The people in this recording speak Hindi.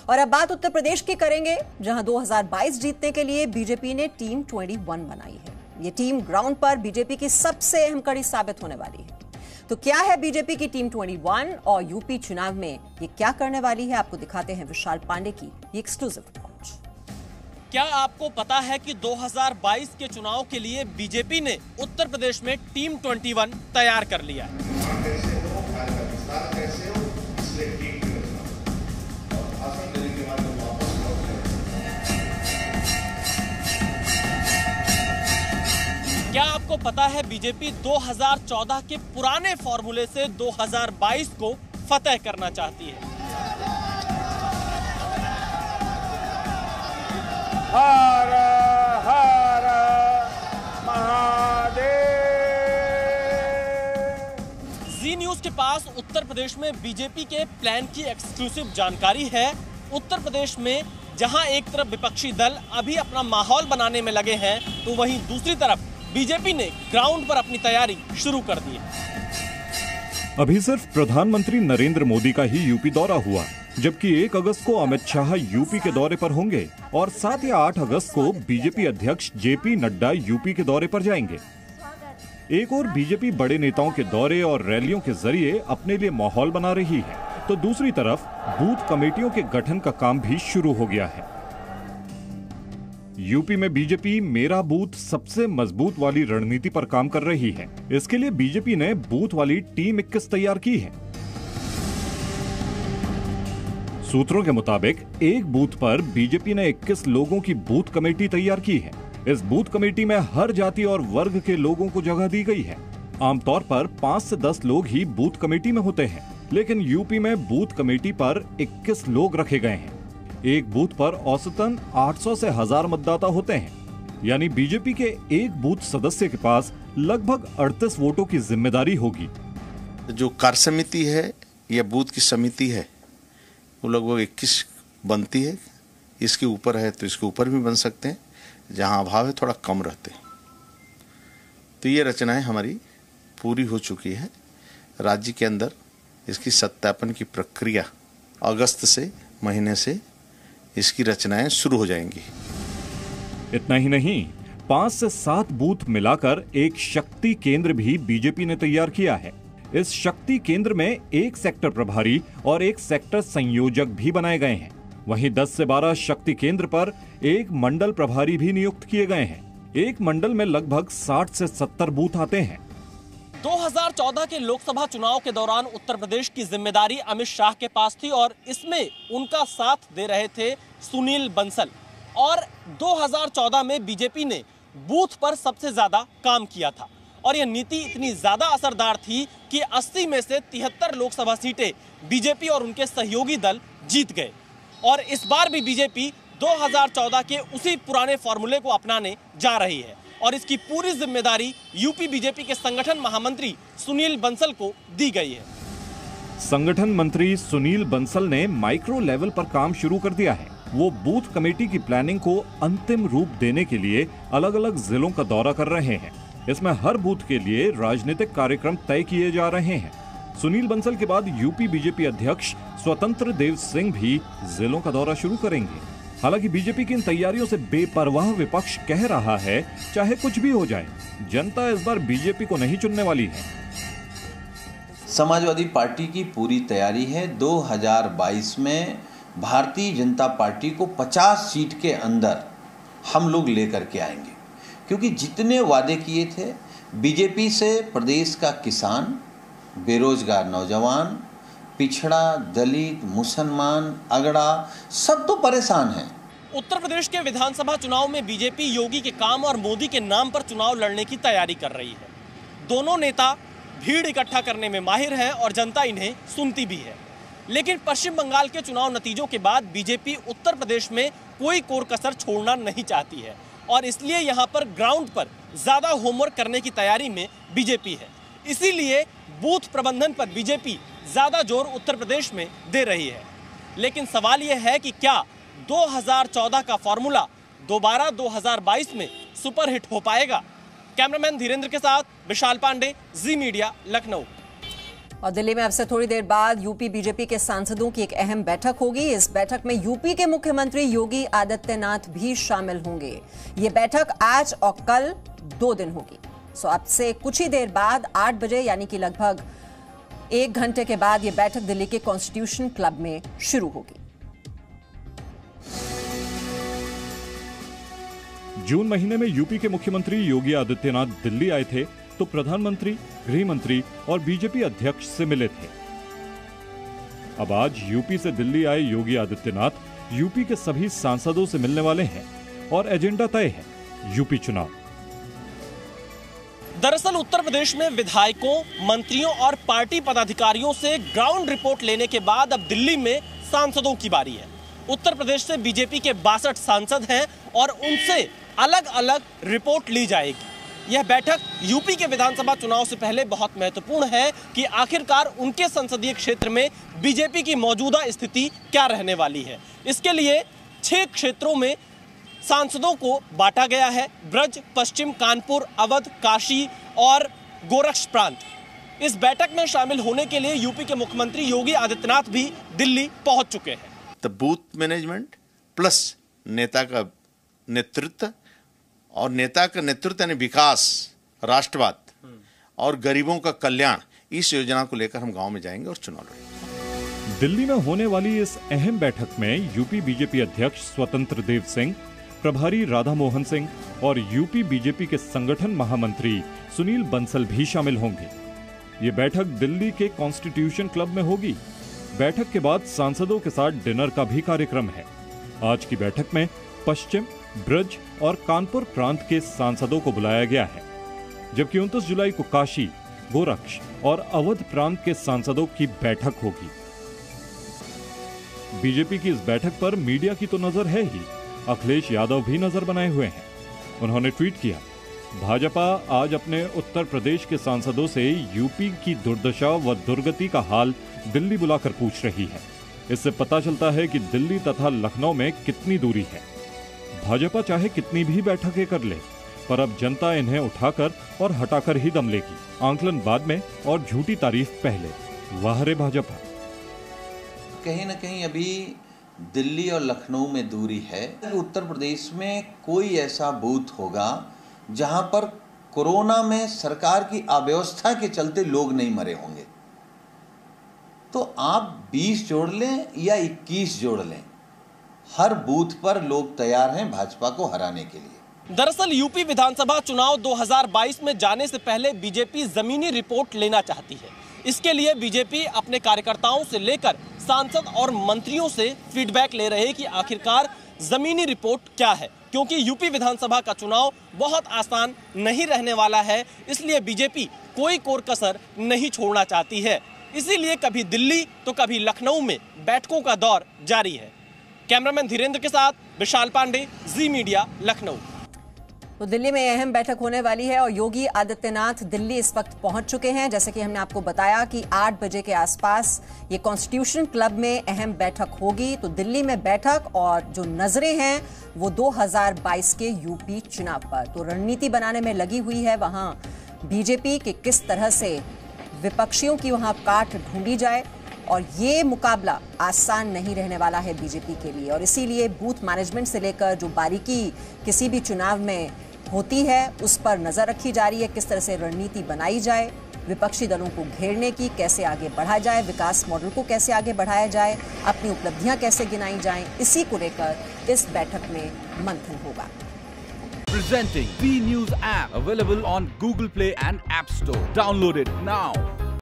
और अब बात उत्तर प्रदेश की करेंगे, जहां 2022 जीतने के लिए बीजेपी ने टीम 21 बनाई है। ये टीम ग्राउंड पर बीजेपी की सबसे अहम कड़ी साबित होने वाली है। तो क्या है बीजेपी की टीम 21 और यूपी चुनाव में ये क्या करने वाली है, आपको दिखाते हैं विशाल पांडे की ये एक्सक्लूसिव रिपोर्ट। क्या आपको पता है कि 2022 के चुनाव के लिए बीजेपी ने उत्तर प्रदेश में टीम 21 तैयार कर लिया है। क्या आपको पता है बीजेपी 2014 के पुराने फॉर्मूले से 2022 को फतेह करना चाहती है। हर हर महादेव। जी न्यूज के पास उत्तर प्रदेश में बीजेपी के प्लान की एक्सक्लूसिव जानकारी है। उत्तर प्रदेश में जहां एक तरफ विपक्षी दल अभी अपना माहौल बनाने में लगे हैं, तो वहीं दूसरी तरफ बीजेपी ने ग्राउंड पर अपनी तैयारी शुरू कर दी है। अभी सिर्फ प्रधानमंत्री नरेंद्र मोदी का ही यूपी दौरा हुआ, जबकि 1 अगस्त को अमित शाह यूपी के दौरे पर होंगे और 7 या 8 अगस्त को बीजेपी अध्यक्ष जेपी नड्डा यूपी के दौरे पर जाएंगे। एक और बीजेपी बड़े नेताओं के दौरे और रैलियों के जरिए अपने लिए माहौल बना रही है, तो दूसरी तरफ बूथ कमेटियों के गठन का काम भी शुरू हो गया है। यूपी में बीजेपी मेरा बूथ सबसे मजबूत वाली रणनीति पर काम कर रही है। इसके लिए बीजेपी ने बूथ वाली टीम 21 तैयार की है। सूत्रों के मुताबिक एक बूथ पर बीजेपी ने 21 लोगों की बूथ कमेटी तैयार की है। इस बूथ कमेटी में हर जाति और वर्ग के लोगों को जगह दी गई है। आमतौर पर 5 से 10 लोग ही बूथ कमेटी में होते हैं, लेकिन यूपी में बूथ कमेटी पर 21 लोग रखे गए हैं। एक बूथ पर औसतन 800 से 1000 मतदाता होते हैं, यानी बीजेपी के एक बूथ सदस्य के पास लगभग 38 वोटों की जिम्मेदारी होगी। जो कार्य समिति है या बूथ की समिति है, वो लगभग 21 बनती है। इसके ऊपर है तो इसके ऊपर भी बन सकते हैं, जहां अभाव है थोड़ा कम रहते हैं। तो ये रचनाएं हमारी पूरी हो चुकी है। राज्य के अंदर इसकी सत्यापन की प्रक्रिया अगस्त से महीने से इसकी रचनाएं शुरू हो जाएंगी। इतना ही नहीं, 5 से 7 बूथ मिलाकर एक शक्ति केंद्र भी बीजेपी ने तैयार किया है। इस शक्ति केंद्र में एक सेक्टर प्रभारी और एक सेक्टर संयोजक भी बनाए गए हैं। वहीं 10 से 12 शक्ति केंद्र पर एक मंडल प्रभारी भी नियुक्त किए गए हैं। एक मंडल में लगभग 60 से 70 बूथ आते हैं। 2014 के लोकसभा चुनाव के दौरान उत्तर प्रदेश की जिम्मेदारी अमित शाह के पास थी और इसमें उनका साथ दे रहे थे सुनील बंसल। और 2014 में बीजेपी ने बूथ पर सबसे ज्यादा काम किया था और यह नीति इतनी ज्यादा असरदार थी कि 80 में से 73 लोकसभा सीटें बीजेपी और उनके सहयोगी दल जीत गए। और इस बार भी बीजेपी 2014 के उसी पुराने फॉर्मूले को अपनाने जा रही है और इसकी पूरी जिम्मेदारी यूपी बीजेपी के संगठन महामंत्री सुनील बंसल को दी गई है। संगठन मंत्री सुनील बंसल ने माइक्रो लेवल पर काम शुरू कर दिया है। वो बूथ कमेटी की प्लानिंग को अंतिम रूप देने के लिए अलग अलग जिलों का दौरा कर रहे हैं। इसमें हर बूथ के लिए राजनीतिक कार्यक्रम तय किए जा रहे हैं। सुनील बंसल के बाद यूपी बीजेपी अध्यक्ष स्वतंत्र देव सिंह भी जिलों का दौरा शुरू करेंगे। हालांकि बीजेपी की इन तैयारियों से बेपरवाह विपक्ष कह रहा है, चाहे कुछ भी हो जाए, जनता इस बार बीजेपी को नहीं चुनने वाली है। समाजवादी पार्टी की पूरी तैयारी है। 2022 में भारतीय जनता पार्टी को 50 सीट के अंदर हम लोग लेकर के आएंगे, क्योंकि जितने वादे किए थे बीजेपी से प्रदेश का किसान, बेरोजगार नौजवान, पिछड़ा, दलित, मुसलमान, अगड़ा, सब तो परेशान हैं। उत्तर प्रदेश के विधानसभा चुनाव में बीजेपी योगी के काम और मोदी के नाम पर चुनाव लड़ने की तैयारी कर रही है। दोनों नेता भीड़ इकट्ठा करने में माहिर हैं और जनता इन्हें सुनती भी है। लेकिन पश्चिम बंगाल के चुनाव नतीजों के बाद बीजेपी उत्तर प्रदेश में कोई कोर कसर छोड़ना नहीं चाहती है और इसलिए यहाँ पर ग्राउंड पर ज्यादा होमवर्क करने की तैयारी में बीजेपी है। इसीलिए बूथ प्रबंधन पर बीजेपी ज्यादा जोर उत्तर प्रदेश में दे रही है। लेकिन सवाल यह है कि क्या 2014 का फॉर्मूला दोबारा 2022 में सुपरहिट हो पाएगा? कैमरामैन धीरेन्द्र के साथ विशाल पांडे, जी मीडिया, लखनऊ। और दिल्ली में अब से थोड़ी देर बाद यूपी बीजेपी के सांसदों की एक अहम बैठक होगी। इस बैठक में यूपी के मुख्यमंत्री योगी आदित्यनाथ भी शामिल होंगे। ये बैठक आज और कल 2 दिन होगी। सो अब से कुछ ही देर बाद 8 बजे यानी कि लगभग 1 घंटे के बाद ये बैठक दिल्ली के कॉन्स्टिट्यूशन क्लब में शुरू होगी। जून महीने में यूपी के मुख्यमंत्री योगी आदित्यनाथ दिल्ली आए थे तो प्रधानमंत्री, गृह मंत्री और बीजेपी अध्यक्ष से मिले थे। अब आज यूपी से दिल्ली आए योगी आदित्यनाथ यूपी के सभी सांसदों से मिलने वाले हैं और एजेंडा तय है यूपी चुनाव। दरअसल उत्तर प्रदेश में विधायकों, मंत्रियों और पार्टी पदाधिकारियों से ग्राउंड रिपोर्ट लेने के बाद अब दिल्ली में सांसदों की बारी है। उत्तर प्रदेश से बीजेपी के 62 सांसद हैं और उनसे अलग अलग रिपोर्ट ली जाएगी। यह बैठक यूपी के विधानसभा चुनाव से पहले बहुत महत्वपूर्ण है कि आखिरकार उनके संसदीय क्षेत्र में बीजेपी की मौजूदा स्थिति क्या रहने वाली है। इसके लिए 6 क्षेत्रों में सांसदों को बांटा गया है: ब्रज, पश्चिम, कानपुर, अवध, काशी और गोरक्ष प्रांत। इस बैठक में शामिल होने के लिए यूपी के मुख्यमंत्री योगी आदित्यनाथ भी दिल्ली पहुंच चुके हैं। तो बूथ मैनेजमेंट प्लस नेता का नेतृत्व और नेता का नेतृत्व यानी विकास, राष्ट्रवाद और गरीबों का कल्याण, इस योजना को लेकर हम गांव में जाएंगे और चुनाव लड़ेंगे। दिल्ली में होने वाली इस अहम बैठक में यूपी बीजेपी अध्यक्ष स्वतंत्र देव सिंह, प्रभारी राधा मोहन सिंह और यूपी बीजेपी के संगठन महामंत्री सुनील बंसल भी शामिल होंगे। ये बैठक दिल्ली के कॉन्स्टिट्यूशन क्लब में होगी। बैठक के बाद सांसदों के साथ डिनर का भी कार्यक्रम है। आज की बैठक में पश्चिम, ब्रज और कानपुर प्रांत के सांसदों को बुलाया गया है, जबकि 29 जुलाई को काशी, गोरक्ष और अवध प्रांत के सांसदों की बैठक होगी। बीजेपी की इस बैठक पर मीडिया की तो नजर है ही, अखिलेश यादव भी नजर बनाए हुए हैं। उन्होंने ट्वीट किया, भाजपा आज अपने उत्तर प्रदेश के सांसदों से यूपी की दुर्दशा व दुर्गति का हाल दिल्ली बुलाकर पूछ रही है। इससे पता चलता है कि दिल्ली तथा लखनऊ में कितनी दूरी है। भाजपा चाहे कितनी भी बैठकें कर ले, पर अब जनता इन्हें उठाकर और हटाकर ही दम लेगी। आंकलन बाद में और झूठी तारीफ पहले। वाह रे भाजपा। कहीं न कहीं अभी दिल्ली और लखनऊ में दूरी है। उत्तर प्रदेश में कोई ऐसा बूथ होगा जहां पर कोरोना में सरकार की अव्यवस्था के चलते लोग नहीं मरे होंगे। तो आप 20 जोड़ लें या 21 जोड़ लें, हर बूथ पर लोग तैयार हैं भाजपा को हराने के लिए। दरअसल यूपी विधानसभा चुनाव 2022 में जाने से पहले बीजेपी जमीनी रिपोर्ट लेना चाहती है। इसके लिए बीजेपी अपने कार्यकर्ताओं से लेकर सांसद और मंत्रियों से फीडबैक ले रहे हैं कि आखिरकार जमीनी रिपोर्ट क्या है, क्योंकि यूपी विधानसभा का चुनाव बहुत आसान नहीं रहने वाला है। इसलिए बीजेपी कोई कोर कसर नहीं छोड़ना चाहती है। इसीलिए कभी दिल्ली तो कभी लखनऊ में बैठकों का दौर जारी है। कैमरामैन धीरेन्द्र के साथ विशाल पांडे, जी मीडिया, लखनऊ। तो दिल्ली में अहम बैठक होने वाली है और योगी आदित्यनाथ दिल्ली इस वक्त पहुंच चुके हैं। जैसे कि हमने आपको बताया कि 8 बजे के आसपास ये कॉन्स्टिट्यूशन क्लब में अहम बैठक होगी। तो दिल्ली में बैठक और जो नजरें हैं वो 2022 के यूपी चुनाव पर। तो रणनीति बनाने में लगी हुई है वहां बीजेपी कि किस तरह से विपक्षियों की वहां काट ढूंढी जाए, और ये मुकाबला आसान नहीं रहने वाला है बीजेपी के लिए। और इसीलिए बूथ मैनेजमेंट से लेकर जो बारीकी किसी भी चुनाव में होती है उस पर नजर रखी जा रही है। किस तरह से रणनीति बनाई जाए, विपक्षी दलों को घेरने की, कैसे आगे बढ़ा जाए, विकास मॉडल को कैसे आगे बढ़ाया जाए, अपनी उपलब्धियां कैसे गिनाई जाएं, इसी को लेकर इस बैठक में मंथन होगा। Presenting B News app available on Google Play and App Store. Download it now.